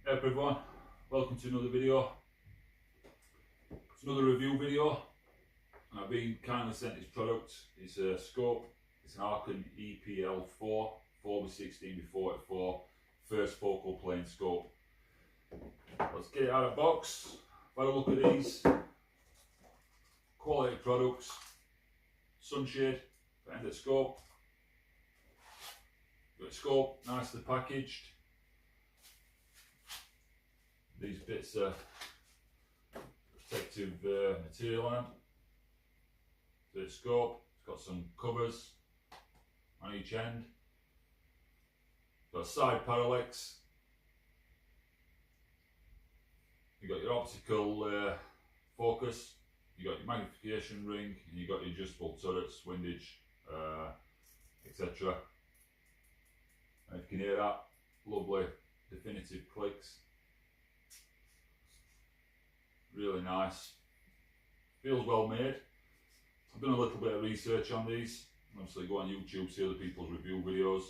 Hey everyone, welcome to another video. It's another review video, and I've been kindly sent this product. It's a scope. It's an ARKEN EPL-4 4x16x44 first focal plane scope. Let's get it out of the box. Have a look at these. Quality products. Sunshade for end of scope. Got the scope nicely packaged. These bits are protective material on them. The scope, it's got some covers on each end. Got side parallax. You've got your optical focus. You've got your magnification ring, and you've got your adjustable turrets, windage, etc. And if you can hear that, lovely definitive clicks. Really nice. Feels well made. I've done a little bit of research on these. Obviously go on YouTube, see other people's review videos.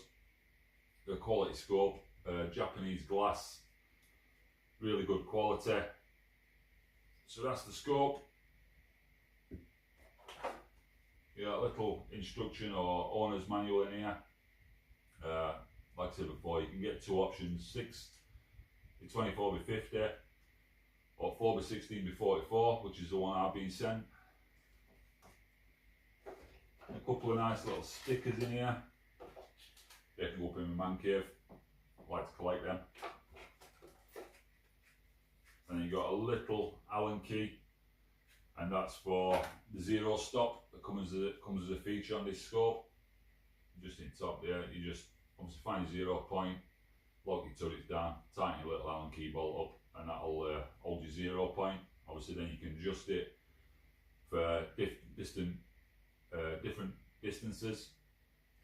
The quality scope, Japanese glass, really good quality. So that's the scope. You got a little instruction or owner's manual in here. Like I said before, you can get two options, 24x50 or 4x16x44, which is the one I've been sent. A couple of nice little stickers in here. They can go up in my man cave. I like to collect them. And then you've got a little Allen key, and that's for the zero stop that comes as a feature on this scope. Just in top there, you just obviously find your 0 point, lock your turrets down, tighten your little Allen key bolt up, and that'll hold your 0 point. Obviously then you can adjust it for different distances,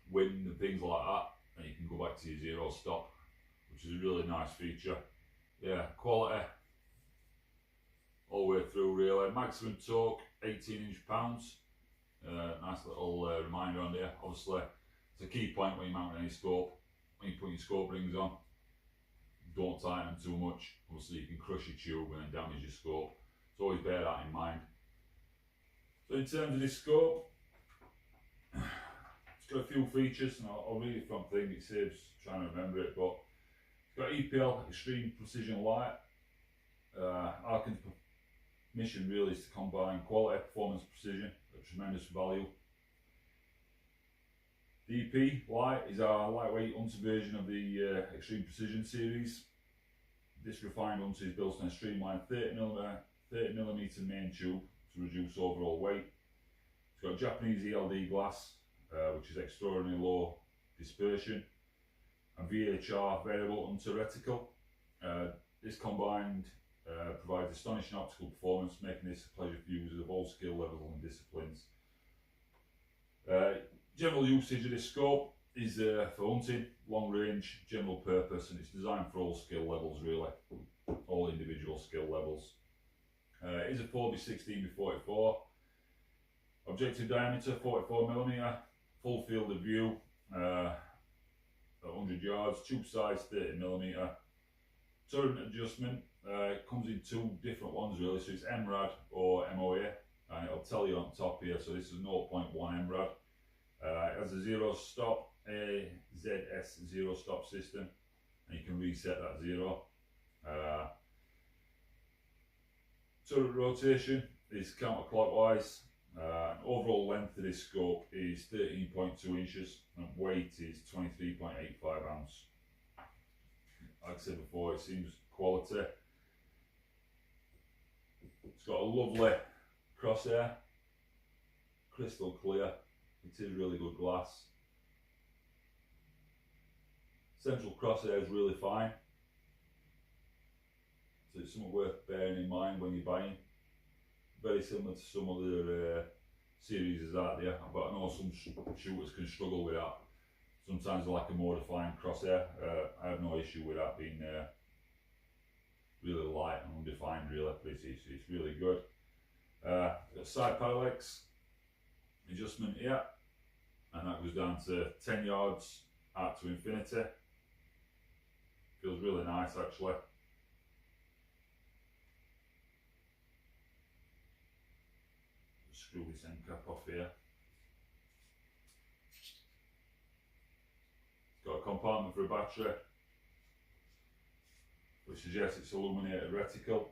wind and things like that, and you can go back to your 0 stop, which is a really nice feature. Yeah, quality all the way through really. Maximum torque 18 inch-pounds. Nice little reminder on there. Obviously it's a key point when you mount any scope. When you put your scope rings on, don't tighten them too much. Obviously you can crush your tube and then damage your scope. So always bear that in mind. So in terms of this scope, it's got a few features, and I'll read it from thing. It saves trying to remember it, but it's got EPL Extreme Precision Light. ARKEN's mission really is to combine quality, performance, precision at tremendous value. The EP Light is our lightweight UNCE version of the Extreme Precision series. This refined UNCE is built on a streamlined 30mm main tube to reduce overall weight. It's got Japanese ELD glass, which is extraordinarily low dispersion, and VHR variable UNCE reticle. This combined provides astonishing optical performance, making this a pleasure for users of all skill levels and disciplines. General usage of this scope is for hunting, long range, general purpose, and it's designed for all skill levels really, all individual skill levels. It is a 4x16x44, objective diameter 44mm, full field of view at 100 yards, tube size 30mm. Turret adjustment comes in two different ones really, so it's MRAD or MOA, and it'll tell you on top here. So this is 0.1 MRAD. It has a zero stop, AZS zero stop system, and you can reset that zero. Turret rotation is counterclockwise. Overall length of this scope is 13.2 inches, and weight is 23.85 ounce. Like I said before, it seems quality. It's got a lovely crosshair, crystal clear. It is really good glass. Central crosshair is really fine, so it's something worth bearing in mind when you're buying. Very similar to some other series out there, but I know some shooters can struggle with that. Sometimes they like a more defined crosshair. I have no issue with that being really light and undefined really, but it's really good. Side parallax adjustment here, and that goes down to 10 yards out to infinity. Feels really nice actually. screw this end cap off here. Got a compartment for a battery, which suggests it's illuminated reticle.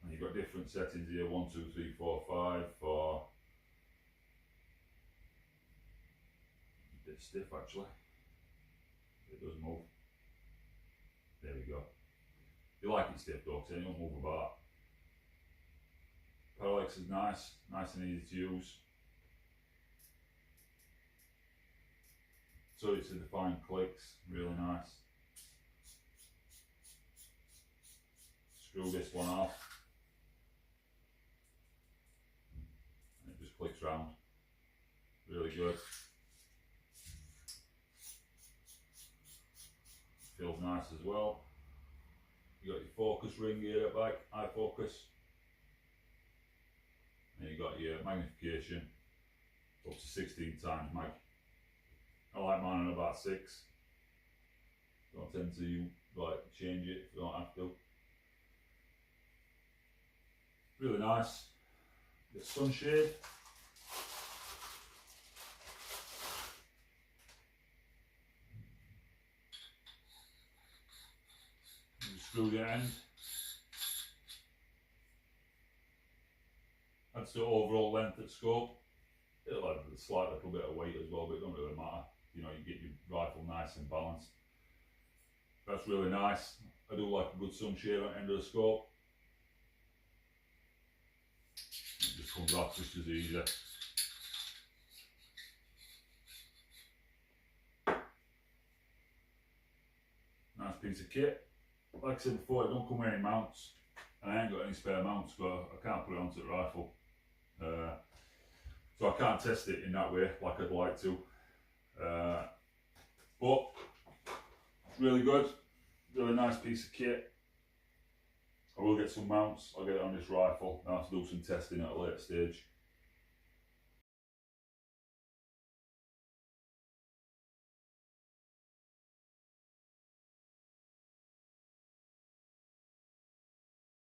And you've got different settings here, 1, 2, 3, 4, 5 for a bit stiff actually. It does move. There we go. You like it stiff though, because it don't move about. Parallax is nice and easy to use. So it's a defined clicks, really nice. Screw this one off. And it just clicks round. Really good. Feels nice as well. You got your focus ring here at back, eye focus. And you got your magnification up to 16 times mag. I like mine on about 6. Don't tend to like change it if you don't have to. Really nice. Got sunshade. Screw the end. That's the overall length of scope. It'll add a slight little bit of weight as well, but it don't really matter. You know, you get your rifle nice and balanced. That's really nice. I do like a good sunshade on the end of the scope. It just comes off just as easy. Nice piece of kit. Like I said before, it don't come with any mounts, and I ain't got any spare mounts, but I can't put it onto the rifle. So I can't test it in that way like I'd like to. But it's really good, really nice piece of kit. I will get some mounts, I'll get it on this rifle, I'll have to do some testing at a later stage.